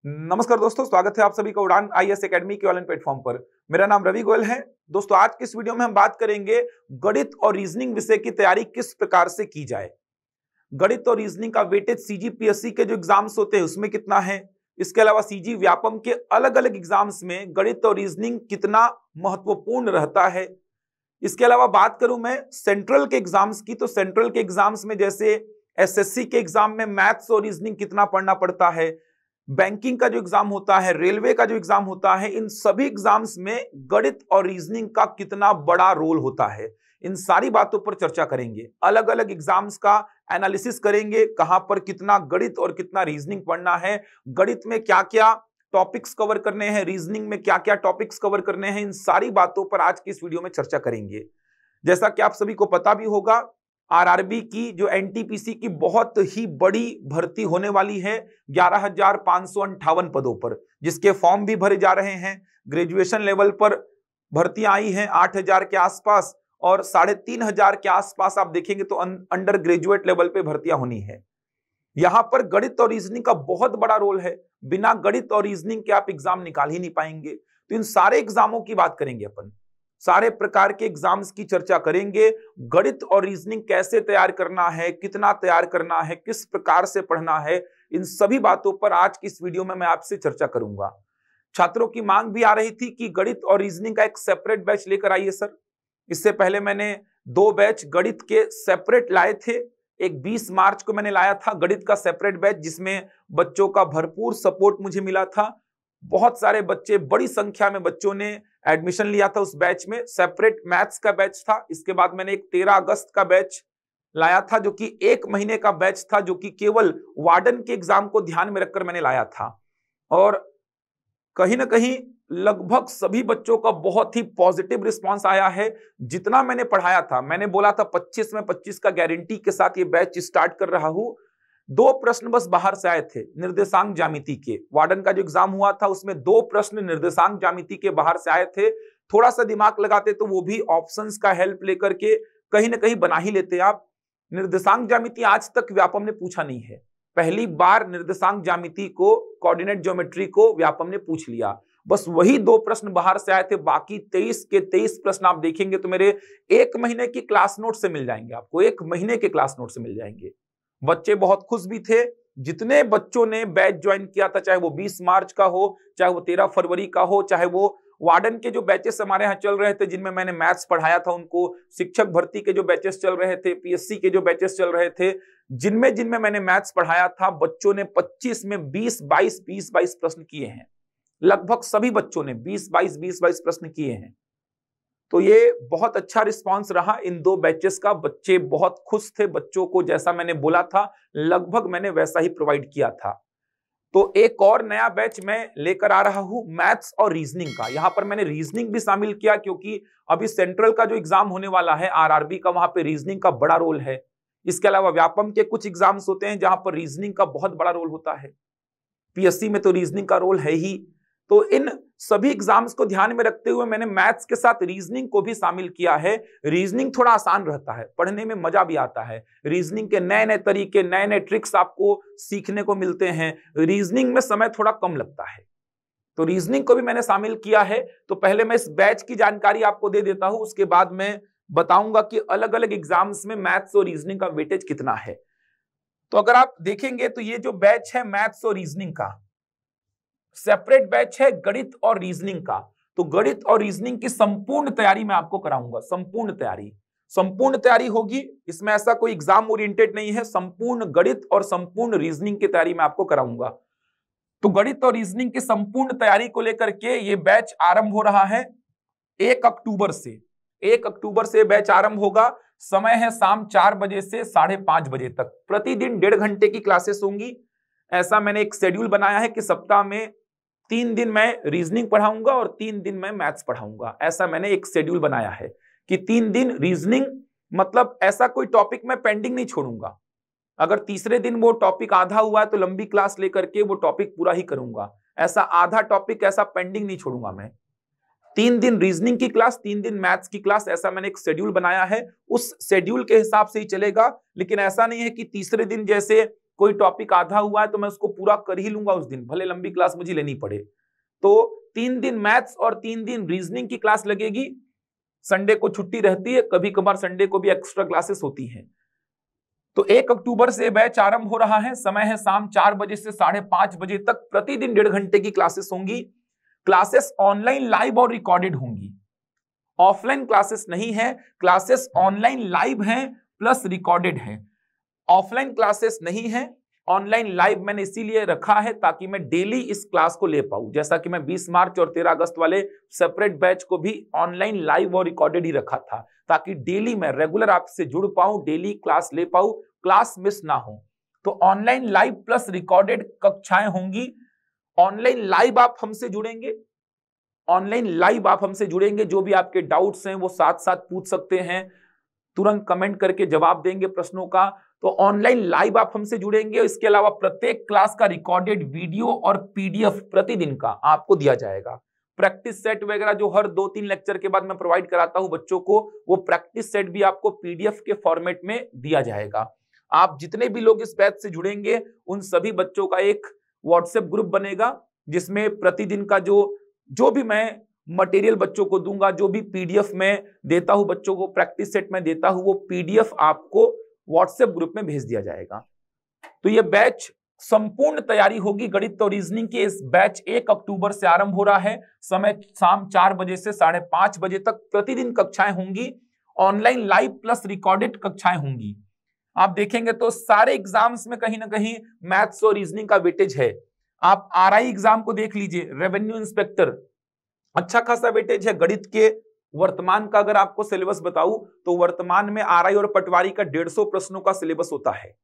नमस्कार दोस्तों, स्वागत है आप सभी का उड़ान आईएएस एकेडमी के ऑनलाइन प्लेटफॉर्म पर। मेरा नाम रवि गोयल है। दोस्तों, आज की इस वीडियो में हम बात करेंगे गणित और रीजनिंग विषय की तैयारी किस प्रकार से की जाए। गणित और रीजनिंग का वेटेज सीजीपीएससी के जो एग्जाम्स होते हैं उसमें कितना है, इसके अलावा सीजी व्यापम के अलग अलग एग्जाम्स में गणित और रीजनिंग कितना महत्वपूर्ण रहता है। इसके अलावा बात करूं मैं सेंट्रल के एग्जाम्स की, तो सेंट्रल के एग्जाम्स में जैसे एसएससी के एग्जाम में मैथ्स और रीजनिंग कितना पढ़ना पड़ता है, बैंकिंग का जो एग्जाम होता है, रेलवे का जो एग्जाम होता है, इन सभी एग्जाम्स में गणित और रीजनिंग का कितना बड़ा रोल होता है। इन सारी बातों पर चर्चा करेंगे। अलग अलग एग्जाम्स का एनालिसिस करेंगे, कहां पर कितना गणित और कितना रीजनिंग पढ़ना है, गणित में क्या क्या टॉपिक्स कवर करने हैं, रीजनिंग में क्या क्या टॉपिक्स कवर करने हैं। इन सारी बातों पर आज की इस वीडियो में चर्चा करेंगे। जैसा कि आप सभी को पता भी होगा, आरआरबी की जो एनटीपीसी की बहुत ही बड़ी भर्ती होने वाली है 11,558 पदों पर, जिसके फॉर्म भी भरे जा रहे हैं। ग्रेजुएशन लेवल पर भर्तियां आई हैं 8,000 के आसपास, और 3,500 के आसपास आप देखेंगे तो अंडर ग्रेजुएट लेवल पे भर्तियां होनी है। यहां पर गणित और रीजनिंग का बहुत बड़ा रोल है। बिना गणित और रीजनिंग के आप एग्जाम निकाल ही नहीं पाएंगे। तो इन सारे एग्जामों की बात करेंगे अपन, सारे प्रकार के एग्जाम्स की चर्चा करेंगे। गणित और रीजनिंग कैसे तैयार करना है, कितना तैयार करना है, किस प्रकार से पढ़ना है, इन सभी बातों पर आज की इस वीडियो में मैं आपसे चर्चा करूंगा। छात्रों की मांग भी आ रही थी कि गणित और रीजनिंग का एक सेपरेट बैच लेकर आइए सर। इससे पहले मैंने 2 बैच गणित के सेपरेट लाए थे। एक 20 मार्च को मैंने लाया था गणित का सेपरेट बैच, जिसमें बच्चों का भरपूर सपोर्ट मुझे मिला था। बहुत सारे बच्चे, बड़ी संख्या में बच्चों ने एडमिशन लिया था उस बैच में। सेपरेट मैथ्स का बैच था। इसके बाद मैंने एक 13 अगस्त का बैच लाया था, जो कि 1 महीने का बैच था, जो कि केवल वार्डन के एग्जाम को ध्यान में रखकर मैंने लाया था। और कहीं ना कहीं लगभग सभी बच्चों का बहुत ही पॉजिटिव रिस्पांस आया है। जितना मैंने पढ़ाया था, मैंने बोला था 25 में 25 का गारंटी के साथ ये बैच स्टार्ट कर रहा हूं। 2 प्रश्न बस बाहर से आए थे निर्देशांक ज्यामिति के। वार्डन का जो एग्जाम हुआ था उसमें 2 प्रश्न निर्देशांक ज्यामिति के बाहर से आए थे। थोड़ा सा दिमाग लगाते तो वो भी ऑप्शंस का हेल्प लेकर के कहीं ना कहीं बना ही लेते आप। निर्देशांक ज्यामिति आज तक व्यापम ने पूछा नहीं है। पहली बार निर्देशांक ज्यामिति को, कोऑर्डिनेट ज्योमेट्री को व्यापम ने पूछ लिया। बस वही 2 प्रश्न बाहर से आए थे। बाकी 23 के 23 प्रश्न आप देखेंगे तो मेरे 1 महीने की क्लास नोट से मिल जाएंगे आपको। 1 महीने के क्लास नोट से मिल जाएंगे। बच्चे बहुत खुश भी थे। जितने बच्चों ने बैच ज्वाइन किया था, चाहे वो 20 मार्च का हो, चाहे वो 13 फरवरी का हो, चाहे वो वार्डन के जो बैचेस हमारे यहाँ चल रहे थे जिनमें मैंने मैथ्स पढ़ाया था उनको, शिक्षक भर्ती के जो बैचेस चल रहे थे, पीएससी के जो बैचेस चल रहे थे, जिनमें जिनमें मैंने मैथ्स पढ़ाया था, बच्चों ने 25 में 20-22 प्रश्न किए हैं। लगभग सभी बच्चों ने 20-22 प्रश्न किए हैं। तो ये बहुत अच्छा रिस्पांस रहा इन 2 बैचेस का। बच्चे बहुत खुश थे। बच्चों को जैसा मैंने बोला था लगभग मैंने वैसा ही प्रोवाइड किया था। तो एक और नया बैच मैं लेकर आ रहा हूं मैथ्स और रीजनिंग का। यहां पर मैंने रीजनिंग भी शामिल किया, क्योंकि अभी सेंट्रल का जो एग्जाम होने वाला है आरआरबी का, वहां पे रीजनिंग का बड़ा रोल है। इसके अलावा व्यापम के कुछ एग्जाम्स होते हैं जहां पर रीजनिंग का बहुत बड़ा रोल होता है। पीएससी में तो रीजनिंग का रोल है ही। तो इन सभी एग्जाम्स को ध्यान में रखते हुए मैंने मैथ्स के साथ रीजनिंग को भी शामिल किया है। रीजनिंग थोड़ा आसान रहता है, पढ़ने में मजा भी आता है। रीजनिंग के नए नए तरीके, नए नए ट्रिक्स आपको सीखने को मिलते हैं। रीजनिंग में समय थोड़ा कम लगता है, तो रीजनिंग को भी मैंने शामिल किया है। तो पहले मैं इस बैच की जानकारी आपको दे देता हूं, उसके बाद मैं बताऊंगा कि अलग अलग एग्जाम्स में मैथ्स और रीजनिंग का वेटेज कितना है। तो अगर आप देखेंगे तो ये जो बैच है मैथ्स और रीजनिंग का, सेपरेट बैच है गणित और रीजनिंग का। तो गणित और रीजनिंग की संपूर्ण तैयारी मैं आपको कराऊंगा। संपूर्ण तैयारी होगी। इसमें ऐसा कोई एग्जाम ओरिएंटेड नहीं है। संपूर्ण गणित और संपूर्ण रीजनिंग की तैयारी मैं आपको कराऊंगा। तो गणित और रीजनिंग की संपूर्ण तैयारी को लेकर के ये बैच आरंभ हो रहा है 1 अक्टूबर से। 1 अक्टूबर से बैच आरंभ होगा। समय है शाम 4 बजे से 5:30 बजे तक। प्रतिदिन 1.5 घंटे की क्लासेस होंगी। ऐसा मैंने एक शेड्यूल बनाया है कि सप्ताह में 3 दिन मैं रीजनिंग पढ़ाऊंगा और 3 दिन मैं मैथ्स पढ़ाऊंगा। ऐसा मैंने एक शेड्यूल बनाया है कि 3 दिन रीजनिंग, मतलब ऐसा कोई टॉपिक मैं पेंडिंग नहीं छोड़ूंगा। अगर तीसरे दिन वो टॉपिक आधा हुआ है तो लंबी क्लास लेकर के वो टॉपिक पूरा ही करूंगा। ऐसा आधा टॉपिक ऐसा पेंडिंग नहीं छोड़ूंगा मैं। 3 दिन रीजनिंग की क्लास, 3 दिन मैथ्स की क्लास, ऐसा मैंने एक शेड्यूल बनाया है। उस शेड्यूल के हिसाब से ही चलेगा। लेकिन ऐसा नहीं है कि तीसरे दिन जैसे कोई टॉपिक आधा हुआ है तो मैं उसको पूरा कर ही लूंगा उस दिन, भले लंबी क्लास मुझे लेनी पड़े। तो 3 दिन मैथ्स और 3 दिन रीजनिंग की क्लास लगेगी। संडे को छुट्टी रहती है, कभी कभार संडे को भी एक्स्ट्रा क्लासेस होती हैं। तो 1 अक्टूबर से बैच आरंभ हो रहा है। समय है शाम 4 बजे से 5:30 बजे तक। प्रतिदिन 1.5 घंटे की क्लासेस होंगी। क्लासेस ऑनलाइन, लाइव और रिकॉर्डेड होंगी। ऑफलाइन क्लासेस नहीं है, क्लासेस ऑनलाइन लाइव हैं प्लस रिकॉर्डेड है। ऑफलाइन क्लासेस नहीं है, ऑनलाइन लाइव मैंने इसीलिए रखा है ताकि मैं डेली इस क्लास को ले पाऊं। जैसा कि मैं 20 मार्च और 13 अगस्त वाले सेपरेट बैच को भी ऑनलाइन लाइव और रिकॉर्डेड ही रखा था, ताकि डेली मैं रेगुलर आपसे जुड़ पाऊं, डेली क्लास ले पाऊं, क्लास मिस ना हो। तो ऑनलाइन लाइव प्लस रिकॉर्डेड कक्षाएं होंगी। ऑनलाइन लाइव आप हमसे जुड़ेंगे, ऑनलाइन लाइव आप हमसे जुड़ेंगे, जो भी आपके डाउट्स हैं वो साथ साथ पूछ सकते हैं, तुरंत कमेंट करके जवाब देंगे प्रश्नों का। तो ऑनलाइन लाइव आप हमसे जुड़ेंगे। इसके अलावा प्रत्येक क्लास का रिकॉर्डेड वीडियो और पीडीएफ प्रतिदिन का आपको दिया जाएगा। प्रैक्टिस सेट वगैरह जो हर 2-3 लेक्चर के बाद मैं प्रोवाइड कराता हूं बच्चों को, वो प्रैक्टिस सेट भी आपको पीडीएफ के फॉर्मेट में दिया जाएगा। आप जितने भी लोग इस बैच से जुड़ेंगे उन सभी बच्चों का एक व्हाट्सएप ग्रुप बनेगा, जिसमें प्रतिदिन का जो भी मैं मटेरियल बच्चों को दूंगा, जो भी पीडीएफ में देता हूं बच्चों को, प्रैक्टिस सेट में देता हूं, वो पीडीएफ आपको व्हाट्सएप ग्रुप में भेज दिया जाएगा। तो ये बैच संपूर्ण तैयारी होगी गणित और रीजनिंग की। इस बैच 1 अक्टूबर से आरंभ हो रहा है। समय शाम 4 बजे से 5:30 बजे तक। प्रतिदिन कक्षाएं होंगी, ऑनलाइन लाइव प्लस रिकॉर्डेड कक्षाएं होंगी। आप देखेंगे तो सारे एग्जाम्स में कहीं ना कहीं मैथ्स और रीजनिंग का वेटेज है। आप आरआई एग्जाम को देख लीजिए, रेवेन्यू इंस्पेक्टर, अच्छा खासा वेटेज है। गणित के वर्तमान का अगर आपको सिलेबस बताऊं तो वर्तमान में आरआई और पटवारी का 150 प्रश्नों का सिलेबस होता है,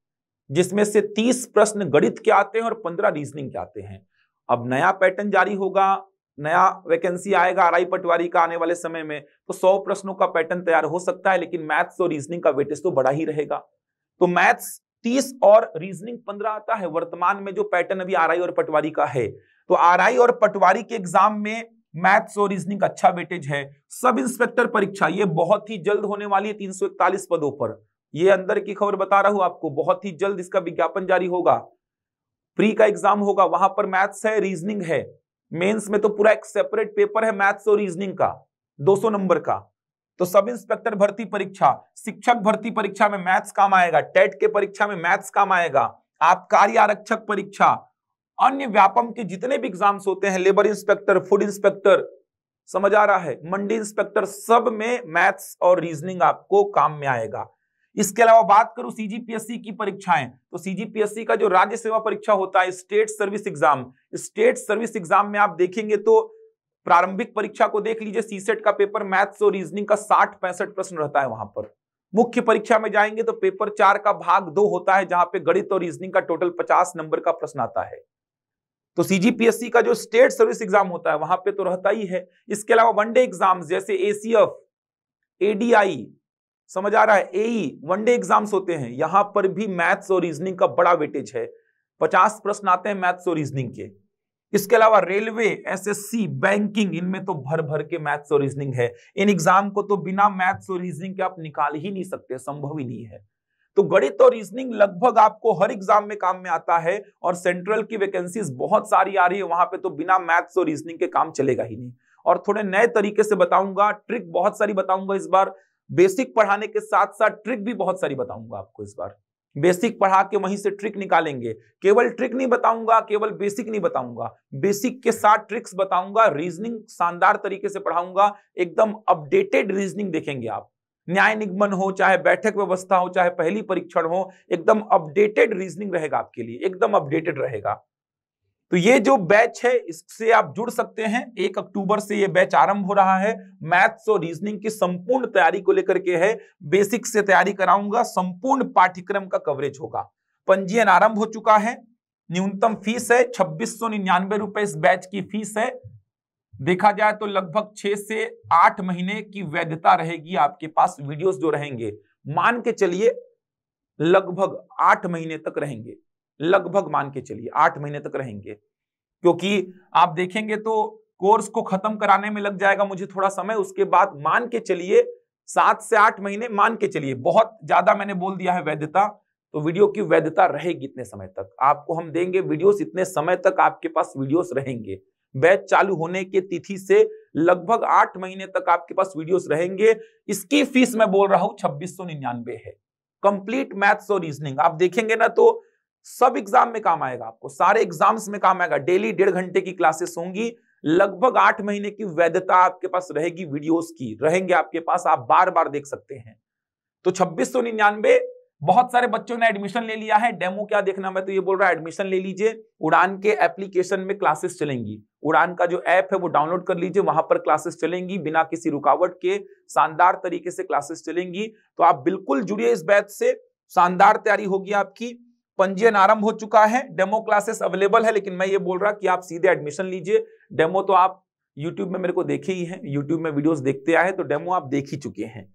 जिसमें से 30 प्रश्न गणित के आते हैं और 15 रीजनिंग के आते हैं। अब नया पैटर्न जारी होगा, नया वैकेंसी आएगा आरआई पटवारी का आने वाले समय में, तो 100 प्रश्नों का पैटर्न तैयार हो सकता है, लेकिन मैथ्स और रीजनिंग का वेटेज तो बड़ा ही रहेगा। तो मैथ्स 30 और रीजनिंग 15 आता है वर्तमान में, जो पैटर्न अभी आरआई और पटवारी का है। तो आरआई और पटवारी के एग्जाम में मैथ्स और रीजनिंग अच्छा वेटेज है। सब इंस्पेक्टर परीक्षा ये बहुत ही जल्द होने वाली है 341 पदों पर। ये अंदर की खबर बता रहा हूं आपको, बहुत ही जल्द इसका विज्ञापन जारी होगा। प्री का एग्जाम होगा, वहां पर मैथ्स है, रीजनिंग है। मेंस में तो पूरा एक सेपरेट पेपर है मैथ्स और रीजनिंग का, 200 नंबर का। तो सब इंस्पेक्टर भर्ती परीक्षा, शिक्षक भर्ती परीक्षा में मैथ्स काम आएगा, टेट के परीक्षा में मैथ्स काम आएगा, आबकारी आरक्षक परीक्षा, अन्य व्यापम के जितने भी एग्जाम्स होते हैं, लेबर इंस्पेक्टर, फूड इंस्पेक्टर, समझ आ रहा है, मंडी इंस्पेक्टर, सब में मैथ्स और रीजनिंग आपको काम में आएगा। इसके अलावा बात करूं सीजीपीएससी की परीक्षाएं, तो सीजीपीएससी का जो राज्य सेवा परीक्षा होता है, state service exam, state service exam में आप देखेंगे तो प्रारंभिक परीक्षा को देख लीजिए, सीसेट का पेपर मैथ्स और रीजनिंग का 60-65 प्रश्न रहता है वहां पर। मुख्य परीक्षा में जाएंगे तो पेपर 4 का भाग 2 होता है, जहां पे गणित और रीजनिंग का टोटल 50 नंबर का प्रश्न आता है। तो सीजीपीएससी का जो स्टेट सर्विस एग्जाम होता है वहां पे तो रहता ही है। इसके अलावा वनडे एग्जाम्स जैसे एसीएफ, एडीआई, समझ आ रहा है, एई, वनडे एग्जाम्स होते हैं, यहां पर भी मैथ्स और रीजनिंग का बड़ा वेटेज है। 50 प्रश्न आते हैं मैथ्स और रीजनिंग के। इसके अलावा रेलवे, एसएससी, बैंकिंग, इनमें तो भर भर के मैथ्स और रीजनिंग है। इन एग्जाम को तो बिना मैथ्स और रीजनिंग के आप निकाल ही नहीं सकते, संभव ही नहीं है। तो गणित और रीजनिंग लगभग आपको हर एग्जाम में काम में आता है, और सेंट्रल की वैकेंसीज बहुत सारी आ रही है, वहां पे तो बिना मैथ्स और रीजनिंग के काम चलेगा ही नहीं। और थोड़े नए तरीके से बताऊंगा, ट्रिक बहुत सारी बताऊंगा इस बार। बेसिक पढ़ाने के साथ साथ ट्रिक भी बहुत सारी बताऊंगा आपको इस बार। बेसिक पढ़ा के वहीं से ट्रिक निकालेंगे। केवल ट्रिक नहीं बताऊंगा, केवल बेसिक नहीं बताऊंगा, बेसिक के साथ ट्रिक्स बताऊंगा। रीजनिंग शानदार तरीके से पढ़ाऊंगा, एकदम अपडेटेड रीजनिंग देखेंगे आप। न्याय निगमन हो, चाहे बैठक व्यवस्था हो, चाहे पहली परीक्षण हो, एकदम अपडेटेड रीजनिंग रहेगा आपके लिए, एकदम अपडेटेड रहेगा। तो ये जो बैच है इससे आप जुड़ सकते हैं। 1 अक्टूबर से ये बैच आरंभ हो रहा है। मैथ्स और रीजनिंग की संपूर्ण तैयारी को लेकर के है, बेसिक से तैयारी कराऊंगा, संपूर्ण पाठ्यक्रम का कवरेज होगा। पंजीयन आरंभ हो चुका है। न्यूनतम फीस है 2699 रुपए इस बैच की फीस है। देखा जाए तो लगभग 6 से 8 महीने की वैधता रहेगी आपके पास। वीडियोस जो रहेंगे मान के चलिए लगभग 8 महीने तक रहेंगे, लगभग मान के चलिए 8 महीने तक रहेंगे, क्योंकि आप देखेंगे तो कोर्स को खत्म कराने में लग जाएगा मुझे थोड़ा समय, उसके बाद मान के चलिए 7 से 8 महीने, मान के चलिए, बहुत ज्यादा मैंने बोल दिया है वैधता, तो वीडियो की वैधता रहेगी इतने समय तक, आपको हम देंगे वीडियोस, इतने समय तक आपके पास वीडियोस रहेंगे। बैच चालू होने की तिथि से लगभग 8 महीने तक आपके पास वीडियोस रहेंगे। इसकी फीस मैं बोल रहा हूं 2699 है। कंप्लीट मैथ्स और रीजनिंग आप देखेंगे ना तो सब एग्जाम में काम आएगा, आपको सारे एग्जाम्स में काम आएगा। डेली 1.5 घंटे की क्लासेस होंगी, लगभग 8 महीने की वैधता आपके पास रहेगी, वीडियोस की रहेंगे आपके पास, आप बार बार देख सकते हैं। तो 2699, बहुत सारे बच्चों ने एडमिशन ले लिया है। डेमो क्या देखना, मैं तो ये बोल रहा हूं एडमिशन ले लीजिए। उड़ान के एप्लीकेशन में क्लासेस चलेंगी, उड़ान का जो ऐप है वो डाउनलोड कर लीजिए, वहां पर क्लासेस चलेंगी, बिना किसी रुकावट के शानदार तरीके से क्लासेस चलेंगी। तो आप बिल्कुल जुड़िए इस बैच से, शानदार तैयारी होगी आपकी। पंजीयन आरंभ हो चुका है, डेमो क्लासेस अवेलेबल है, लेकिन मैं ये बोल रहा कि आप सीधे एडमिशन लीजिए। डेमो तो आप यूट्यूब में मेरे को देखे ही हैं, यूट्यूब में वीडियोस देखते आए, तो डेमो आप देख ही चुके हैं।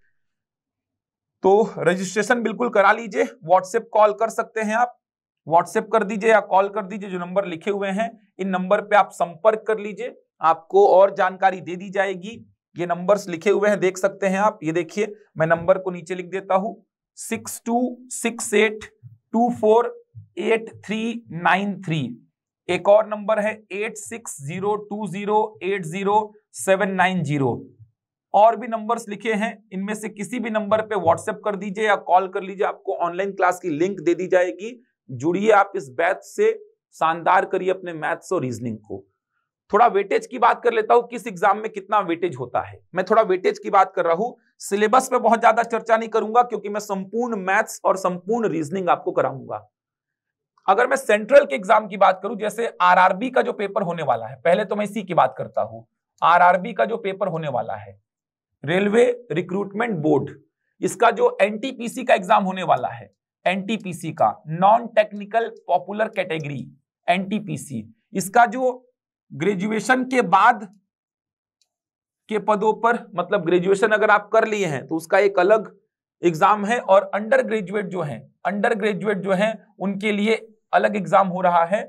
तो रजिस्ट्रेशन बिल्कुल करा लीजिए। व्हाट्सएप कॉल कर सकते हैं आप, व्हाट्सएप कर दीजिए या कॉल कर दीजिए, जो नंबर लिखे हुए हैं इन नंबर पे आप संपर्क कर लीजिए, आपको और जानकारी दे दी जाएगी। ये नंबर्स लिखे हुए हैं, देख सकते हैं आप, ये देखिए मैं नंबर को नीचे लिख देता हूं, 6268248393। एक और नंबर है 8602080790। और भी नंबर्स लिखे हैं, इनमें से किसी भी नंबर पे व्हाट्सएप कर दीजिए या कॉल कर लीजिए, आपको ऑनलाइन क्लास की लिंक दे दी जाएगी। जुड़िए आप इस बैच से, शानदार करिए अपने मैथ्स और रीजनिंग को। थोड़ा वेटेज की बात कर लेता हूं, किस एग्जाम में कितना वेटेज होता है। मैं थोड़ा वेटेज की बात कर रहा हूं, सिलेबस पे बहुत ज्यादा चर्चा नहीं करूंगा, क्योंकि मैं संपूर्ण मैथ्स और संपूर्ण रीजनिंग आपको कराऊंगा। अगर मैं सेंट्रल के एग्जाम की बात करूं, जैसे आरआरबी का जो पेपर होने वाला है, पहले तो मैं इसी की बात करता हूं। आरआरबी का जो पेपर होने वाला है, रेलवे रिक्रूटमेंट बोर्ड, इसका जो एनटीपीसी का एग्जाम होने वाला है, एनटीपीसी का non technical popular category, NTPC, इसका जो ग्रेजुएशन के बाद के पदों पर, मतलब ग्रेजुएशन अगर आप कर लिए हैं तो उसका एक अलग एग्जाम है, और अंडर ग्रेजुएट जो है उनके लिए अलग एग्जाम हो रहा है।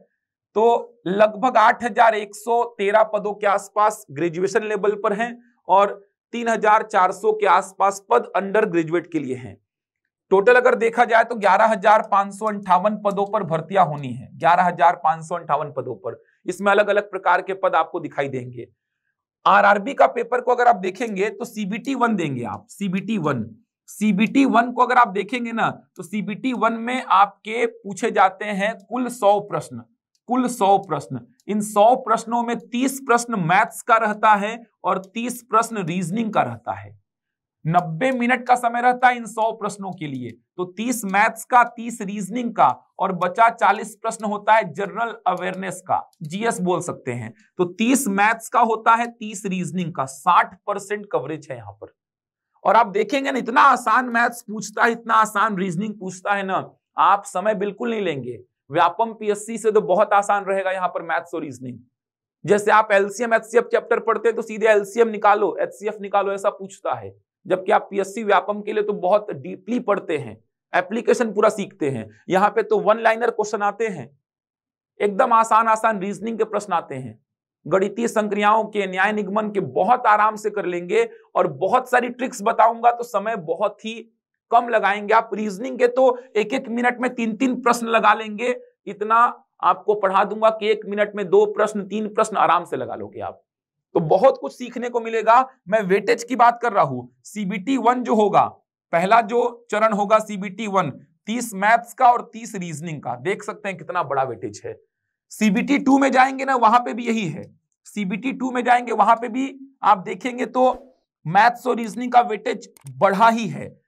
तो लगभग 8113 पदों के आसपास ग्रेजुएशन लेवल पर हैं, और 3400 के आसपास पद अंडर ग्रेजुएट के लिए हैं। टोटल अगर देखा जाए तो 11558 पदों पर भर्तियां होनी है, 11558 पदों पर। इसमें अलग अलग प्रकार के पद आपको दिखाई देंगे। आरआरबी का पेपर को अगर आप देखेंगे तो सीबीटी 1 देंगे आप, सीबीटी 1 को अगर आप देखेंगे ना तो सीबीटी 1 में आपके पूछे जाते हैं कुल 100 प्रश्न, कुल 100 प्रश्न। इन 100 प्रश्नों में 30 प्रश्न मैथ्स का रहता है और 30 प्रश्न रीजनिंग का रहता है। 90 मिनट का समय रहता है इन 100 प्रश्नों के लिए। तो 30 मैथ्स का, 30 रीजनिंग का, और बचा 40 प्रश्न होता है जनरल अवेयरनेस का, जीएस बोल सकते हैं। तो 30 मैथ्स का होता है, 30 रीजनिंग का, 60% कवरेज है यहां पर। और आप देखेंगे ना, इतना आसान मैथ्स पूछता है, इतना आसान रीजनिंग पूछता है ना, आप समय बिल्कुल नहीं लेंगे। व्यापम पीएससी से तो बहुत आसान रहेगा यहाँ पर मैथ्स और रीजनिंग। जैसे आप एलसीएम एचसीएफ चैप्टर पढ़ते हैं तो सीधे एलसीएम निकालो, एचसीएफ निकालो, ऐसा पूछता है। जबकि आप पीएससी व्यापम के लिए तो बहुत डीपली पढ़ते हैं, एप्लीकेशन पूरा सीखते हैं। यहाँ पे तो 1 लाइनर क्वेश्चन आते हैं, एकदम आसान आसान रीजनिंग के प्रश्न आते हैं, गणितीय संक्रियाओं के, न्याय निगमन के, बहुत आराम से कर लेंगे। और बहुत सारी ट्रिक्स बताऊंगा तो समय बहुत ही कम लगाएंगे। आप रीजनिंग के तो 1-1 मिनट में 3-3 प्रश्न लगा लेंगे, इतना आपको पढ़ा दूंगा कि 1 मिनट में 2 प्रश्न 3 प्रश्न आराम से लगा लोगे आप। तो बहुत कुछ सीखने को मिलेगा। मैं वेटेज की बात कर रहा हूं। सीबीटी 1 जो होगा, पहला जो चरण होगा सीबीटी 1, 30 मैथ्स का और 30 रीजनिंग का, देख सकते हैं कितना बड़ा वेटेज है। सीबीटी 2 में जाएंगे ना, वहां पे भी यही है। सीबीटी 2 में जाएंगे, वहां पे भी आप देखेंगे तो मैथ्स और रीजनिंग का वेटेज बढ़ा ही है।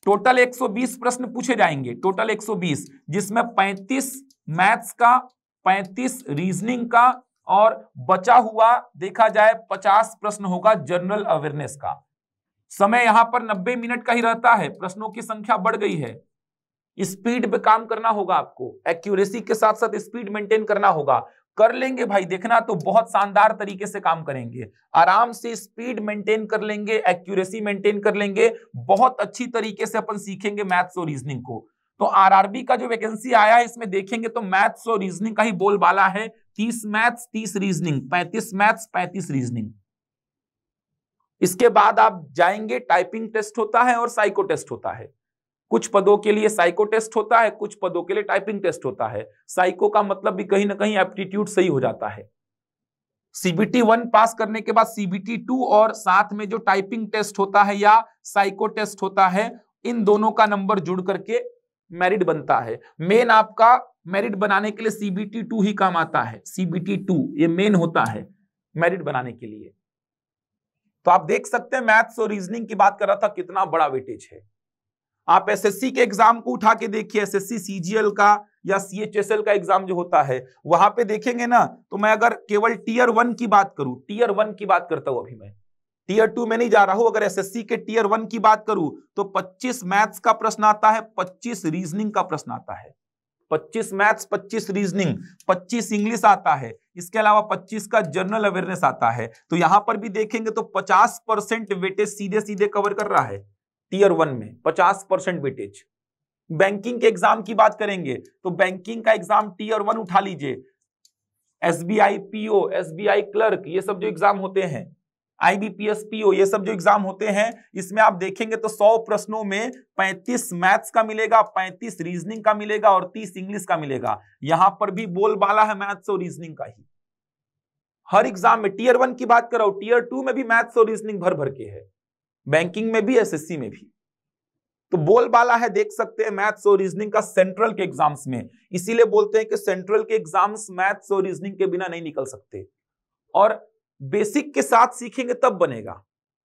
टोटल 120 प्रश्न पूछे जाएंगे, टोटल 120, जिसमें 35 मैथ्स का, 35 रीजनिंग का, और बचा हुआ देखा जाए 50 प्रश्न होगा जनरल अवेयरनेस का। समय यहां पर 90 मिनट का ही रहता है, प्रश्नों की संख्या बढ़ गई है। स्पीड पे काम करना होगा आपको, एक्यूरेसी के साथ साथ स्पीड मेंटेन करना होगा। कर लेंगे भाई, देखना तो बहुत शानदार तरीके से काम करेंगे, आराम से स्पीड मेंटेन कर लेंगे, एक्यूरेसी मेंटेन कर लेंगे, बहुत अच्छी तरीके से अपन सीखेंगे मैथ्स और रीजनिंग को। तो आरआरबी का जो वैकेंसी आया है, इसमें देखेंगे तो मैथ्स और रीजनिंग का ही बोलबाला है। 30 मैथ्स 30 रीजनिंग, 35 मैथ्स 35 रीजनिंग। इसके बाद आप जाएंगे, टाइपिंग टेस्ट होता है और साइको टेस्ट होता है। कुछ पदों के लिए साइको टेस्ट होता है, कुछ पदों के लिए टाइपिंग टेस्ट होता है। साइको का मतलब भी कहीं ना कहीं एप्टीट्यूड सही हो जाता है। सीबीटी 1 पास करने के बाद सीबीटी 2 और साथ में जो टाइपिंग टेस्ट होता है या साइको टेस्ट होता है, इन दोनों का नंबर जुड़ करके मेरिट बनता है। मेन आपका मेरिट बनाने के लिए सीबीटी 2 ही काम आता है। सीबीटी 2 ये मेन होता है मेरिट बनाने के लिए। तो आप देख सकते हैं मैथ्स और रीजनिंग की बात कर रहा था, कितना बड़ा वेटेज है। आप एसएससी के एग्जाम को उठा के देखिए, एसएससी सीजीएल का या सीएचएसएल का एग्जाम जो होता है, वहां पे देखेंगे ना, तो मैं अगर केवल टीयर 1 की बात करूं, टीयर 1 की बात करता हूं, अभी मैं टीयर 2 में नहीं जा रहा हूं। अगर एसएससी के टीयर 1 की बात करूं तो 25 मैथ्स का प्रश्न आता है, 25 रीजनिंग का प्रश्न आता है। 25 मैथ्स, 25 रीजनिंग, 25 इंग्लिश आता है। इसके अलावा 25 का जनरल अवेयरनेस आता है। तो यहां पर भी देखेंगे तो 50% वेटेज सीधे सीधे कवर कर रहा है टीयर 1 में, 50% वेटेज। बैंकिंग के एग्जाम की बात करेंगे तो बैंकिंग का एग्जाम टीयर 1 उठा लीजिए, एसबीआई पीओ, एसबीआई क्लर्क, ये सब जो एग्जाम होते हैं, आईबीपीएस पीओ, ये सब जो एग्जाम होते हैं, इसमें आप देखेंगे तो 100 प्रश्नों में 35 मैथ्स का मिलेगा, 35 रीजनिंग का मिलेगा और 30 इंग्लिश का मिलेगा। यहां पर भी बोलबाला है मैथ्स और रीजनिंग का ही हर एग्जाम में। टीयर 1 की बात कर रहा हूं, टीयर 2 में भी मैथ्स और रीजनिंग भर भर के है, बैंकिंग में भी, एसएससी में भी। तो बोलबाला है, देख सकते हैं मैथ्स और रीजनिंग का सेंट्रल के एग्जाम्स में। इसीलिए बोलते हैं कि सेंट्रल के एग्जाम्स मैथ्स और रीजनिंग के बिना नहीं निकल सकते। और बेसिक के साथ सीखेंगे तब बनेगा।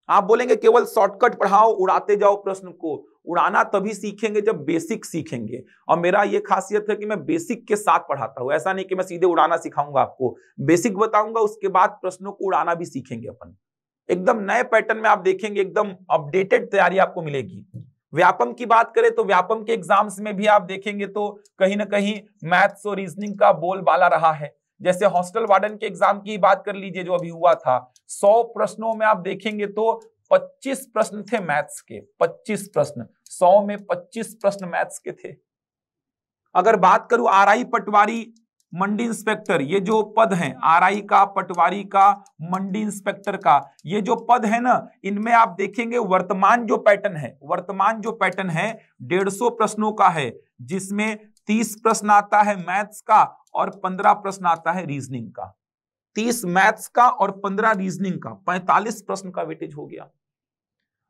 आप बोलेंगे केवल शॉर्टकट पढ़ाओ, उड़ाते जाओ प्रश्न को, उड़ाना तभी सीखेंगे जब बेसिक सीखेंगे। और मेरा ये खासियत है कि मैं बेसिक के साथ पढ़ाता हूं। ऐसा नहीं कि मैं सीधे उड़ाना सिखाऊंगा आपको, बेसिक बताऊंगा, उसके बाद प्रश्नों को उड़ाना भी सीखेंगे अपन। एकदम नए पैटर्न में आप देखेंगे, एकदम अपडेटेड तैयारी आपको मिलेगी। व्यापम की बात करें तो व्यापम के एग्जाम्स में भी आप देखेंगे तो कहीं ना कहीं मैथ्स और रीजनिंग का बोलबाला रहा है। जैसे हॉस्टल वार्डन के एग्जाम की बात कर लीजिए जो अभी हुआ था, 100 प्रश्नों में आप देखेंगे तो 25 प्रश्न थे मैथ्स के, 25 प्रश्न, 100 में 25 प्रश्न मैथ्स के थे। अगर बात करूं आरआई पटवारी मंडी इंस्पेक्टर, ये जो पद हैं, आरआई का, पटवारी का, मंडी इंस्पेक्टर का, ये जो पद है ना, इनमें आप देखेंगे वर्तमान जो पैटर्न है, वर्तमान जो पैटर्न है 150 प्रश्नों का है, जिसमें 30 प्रश्न आता है मैथ्स का और 15 प्रश्न आता है रीजनिंग का। 30 मैथ्स का और 15 रीजनिंग का, 45 प्रश्न का वेटेज हो गया।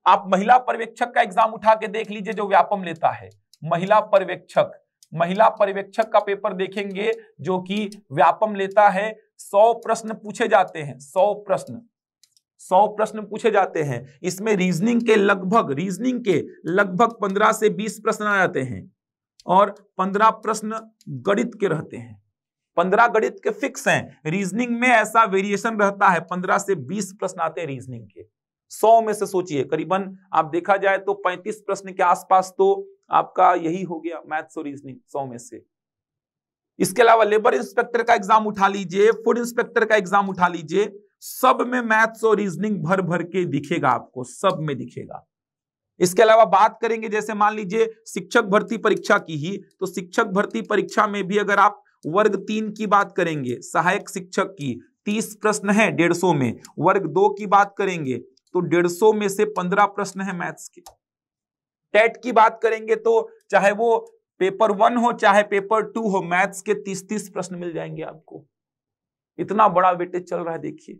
आप महिला पर्यवेक्षक का एग्जाम उठा के देख लीजिए जो व्यापम लेता है, महिला पर्यवेक्षक, महिला पर्यवेक्षक का पेपर देखेंगे जो कि व्यापम लेता है। 100 प्रश्न पूछे जाते हैं, 100 प्रश्न पूछे जाते हैं। इसमें रीजनिंग के लगभग 15 से 20 प्रश्न आ जाते हैं और 15 प्रश्न गणित के रहते हैं। 15 गणित के फिक्स हैं, रीजनिंग में ऐसा वेरिएशन रहता है, 15 से 20 प्रश्न आते हैं रीजनिंग के। 100 में से सोचिए करीबन आप देखा जाए तो 35 प्रश्न के आसपास तो आपका यही हो गया मैथ्स और रीजनिंग 100 में से। इसके अलावा लेबर इंस्पेक्टर का एग्जाम उठा लीजिए, फूड इंस्पेक्टर का एग्जाम उठा लीजिए, सब में मैथ्स और रीजनिंग भर भर के दिखेगा आपको, सब में दिखेगा। इसके अलावा बात करेंगे जैसे मान लीजिए शिक्षक भर्ती परीक्षा की ही, तो शिक्षक भर्ती परीक्षा में भी अगर आप वर्ग 3 की बात करेंगे, सहायक शिक्षक की 30 प्रश्न है 150 में, वर्ग 2 की बात करेंगे तो 150 में से 15 प्रश्न है मैथ्स के। टेट की बात करेंगे तो चाहे वो पेपर 1 हो चाहे पेपर 2 हो, मैथ्स के 30-30 प्रश्न मिल जाएंगे आपको। इतना बड़ा वेटेज चल रहा है देखिए।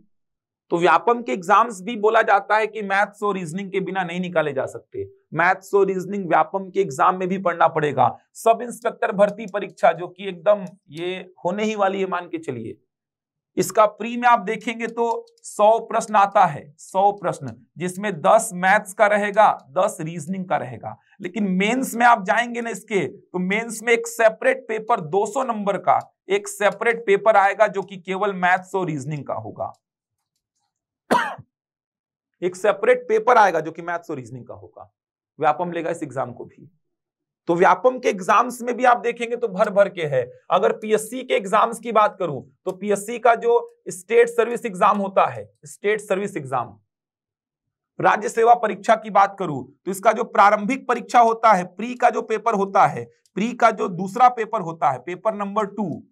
तो व्यापम के एग्जाम्स भी बोला जाता है कि मैथ्स और रीजनिंग के बिना नहीं निकाले जा सकते। मैथ्स और रीजनिंग व्यापम के एग्जाम में भी पढ़ना पड़ेगा। सब इंस्पेक्टर भर्ती परीक्षा जो कि एकदम ये होने ही वाली है मान के चलिए, इसका प्री में आप देखेंगे तो 100 प्रश्न आता है, 100 प्रश्न, जिसमें 10 मैथ्स का रहेगा, 10 रीजनिंग का रहेगा। लेकिन मेंस में आप जाएंगे ना इसके, तो मेंस में एक सेपरेट पेपर 200 नंबर का एक सेपरेट पेपर आएगा जो कि केवल मैथ्स और रीजनिंग का होगा। एक सेपरेट पेपर आएगा जो कि मैथ्स और रीजनिंग का होगा। व्यापम लेगा इस एग्जाम को भी। तो व्यापम के एग्जाम्स में भी आप देखेंगे तो भर भर के है। अगर पीएससी के एग्जाम्स की बात करूं तो पीएससी का जो स्टेट सर्विस एग्जाम होता है, स्टेट सर्विस एग्जाम, राज्य सेवा परीक्षा की बात करूं तो इसका जो प्रारंभिक परीक्षा होता है, प्री का जो पेपर होता है, प्री का जो दूसरा पेपर होता है, पेपर नंबर 2,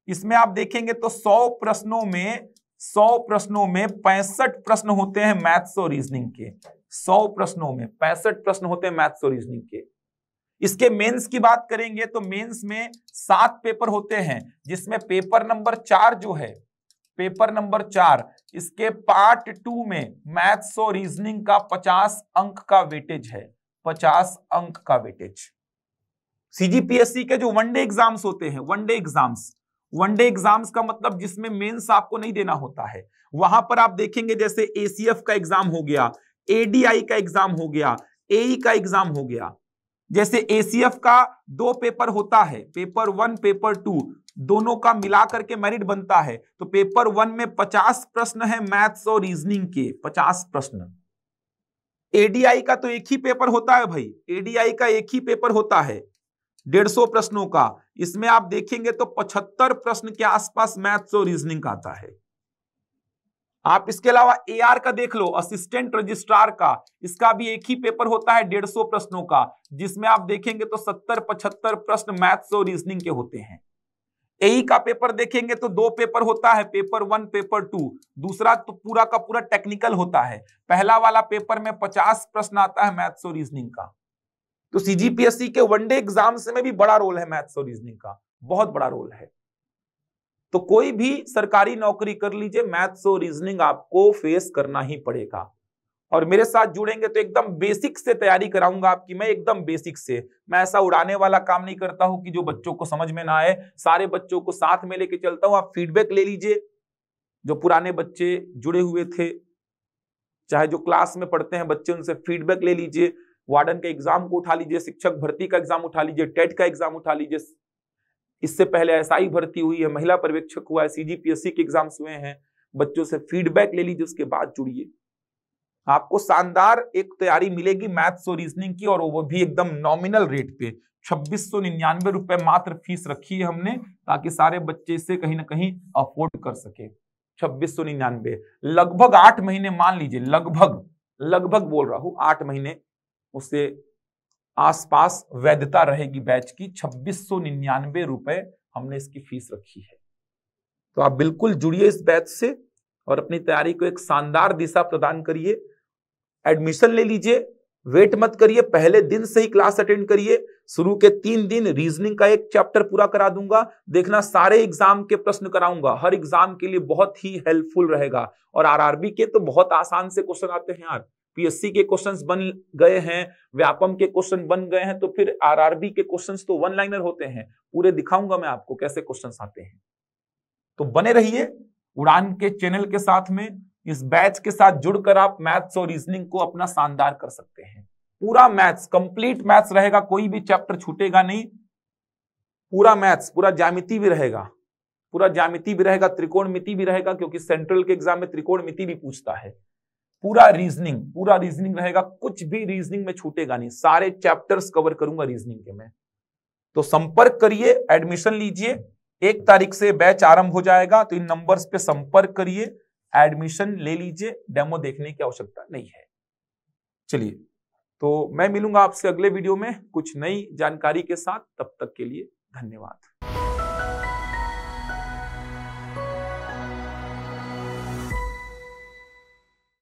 इसमें आप देखेंगे तो 100 प्रश्नों में 65 प्रश्न होते हैं मैथ्स और रीजनिंग के। 100 प्रश्नों में 65 प्रश्न होते हैं मैथ्स और रीजनिंग के। इसके मेंस की बात करेंगे तो मेंस में 7 पेपर होते हैं, जिसमें पेपर नंबर 4 जो है, पेपर नंबर 4, इसके पार्ट 2 में मैथ्स और रीजनिंग का 50 अंक का वेटेज है, 50 अंक का वेटेज। सीजीपीएससी के जो वनडे एग्जाम्स होते हैं, वनडे एग्जाम्स का मतलब जिसमें मेंस आपको नहीं देना होता है, वहां पर आप देखेंगे जैसे एसीएफ का एग्जाम हो गया, एडीआई का एग्जाम हो गया, एई का एग्जाम हो गया। जैसे एसीएफ का 2 पेपर होता है, पेपर 1 पेपर 2, दोनों का मिलाकर के मेरिट बनता है। तो पेपर 1 में 50 प्रश्न है मैथ्स और रीजनिंग के, 50 प्रश्न। एडीआई का तो एक ही पेपर होता है भाई, एडीआई का एक ही पेपर होता है 150 प्रश्नों का, इसमें आप देखेंगे तो 75 प्रश्न के आसपास मैथ्स और रीजनिंग का आता है। आप इसके अलावा एआर का देख लो, असिस्टेंट रजिस्ट्रार का, इसका भी एक ही पेपर होता है 150 प्रश्नों का, जिसमें आप देखेंगे तो 70-75 प्रश्न मैथ्स और रीजनिंग के होते हैं। एई का पेपर देखेंगे तो 2 पेपर होता है, पेपर 1 पेपर 2, दूसरा तो पूरा का पूरा टेक्निकल होता है। पहला वाला पेपर में 50 प्रश्न आता है मैथ्स और रीजनिंग का। तो सीजीपीएससी के वनडे एग्जाम्स में भी बड़ा रोल है मैथ्स और रीजनिंग का, बहुत बड़ा रोल है। तो कोई भी सरकारी नौकरी कर लीजिए, मैथ्स और रीजनिंग आपको फेस करना ही पड़ेगा। और मेरे साथ जुड़ेंगे तो एकदम बेसिक से तैयारी कराऊंगा आपकी मैं, एकदम बेसिक से। मैं ऐसा उड़ाने वाला काम नहीं करता हूं कि जो बच्चों को समझ में ना आए, सारे बच्चों को साथ में लेके चलता हूं। आप फीडबैक ले लीजिए, जो पुराने बच्चे जुड़े हुए थे, चाहे जो क्लास में पढ़ते हैं बच्चे, उनसे फीडबैक ले लीजिए। वार्डन के एग्जाम को उठा लीजिए, शिक्षक भर्ती का एग्जाम उठा लीजिए, टेट का एग्जाम उठा लीजिए, इससे पहले एसआई भर्ती हुई है, महिला पर्यवेक्षक हुआ है, सीजीपीएससी के एग्जाम्स हुए हैं, बच्चों से फीडबैक ले लीजिए, उसके बाद जुड़िए। आपको शानदार एक तैयारी मिलेगी मैथ्स और रीजनिंग की, और वो भी एकदम नॉमिनल रेट पे। 2699 रुपए मात्र फीस रखी है हमने, ताकि सारे बच्चे इसे कहीं ना कहीं अफोर्ड कर सके। 2699, लगभग 8 महीने, मान लीजिए लगभग बोल रहा हूं 8 महीने उससे आसपास वैधता रहेगी बैच की। 2699 रुपए हमने इसकी फीस रखी है। तो आप बिल्कुल जुड़िए इस बैच से और अपनी तैयारी को एक शानदार दिशा प्रदान करिए। एडमिशन ले लीजिए, वेट मत करिए, पहले दिन से ही क्लास अटेंड करिए। शुरू के 3 दिन रीजनिंग का एक चैप्टर पूरा करा दूंगा, देखना सारे एग्जाम के प्रश्न कराऊंगा, हर एग्जाम के लिए बहुत ही हेल्पफुल रहेगा। और आरआरबी के तो बहुत आसान से क्वेश्चन आते हैं यार, पीएससी के क्वेश्चंस बन गए हैं, व्यापम के क्वेश्चन बन गए हैं, तो फिर आरआरबी के क्वेश्चंस तो 1 लाइनर होते हैं। पूरे दिखाऊंगा मैं आपको कैसे क्वेश्चंस आते हैं। तो बने रहिए उड़ान के चैनल के साथ में, इस बैच के साथ जुड़कर आप मैथ्स और रीजनिंग को अपना शानदार कर सकते हैं। पूरा मैथ्स, कंप्लीट मैथ्स रहेगा, कोई भी चैप्टर छूटेगा नहीं। पूरा मैथ्स, पूरा ज्यामिति भी रहेगा, त्रिकोणमिति भी रहेगा, क्योंकि सेंट्रल के एग्जाम में त्रिकोणमिति भी पूछता है। पूरा रीजनिंग रहेगा, कुछ भी रीजनिंग में छूटेगा नहीं, सारे चैप्टर्स कवर करूंगा रीजनिंग के मैं। तो संपर्क करिए, एडमिशन लीजिए, 1 तारीख से बैच आरंभ हो जाएगा। तो इन नंबर्स पे संपर्क करिए, एडमिशन ले लीजिए, डेमो देखने की आवश्यकता नहीं है। चलिए, तो मैं मिलूंगा आपसे अगले वीडियो में कुछ नई जानकारी के साथ। तब तक के लिए धन्यवाद।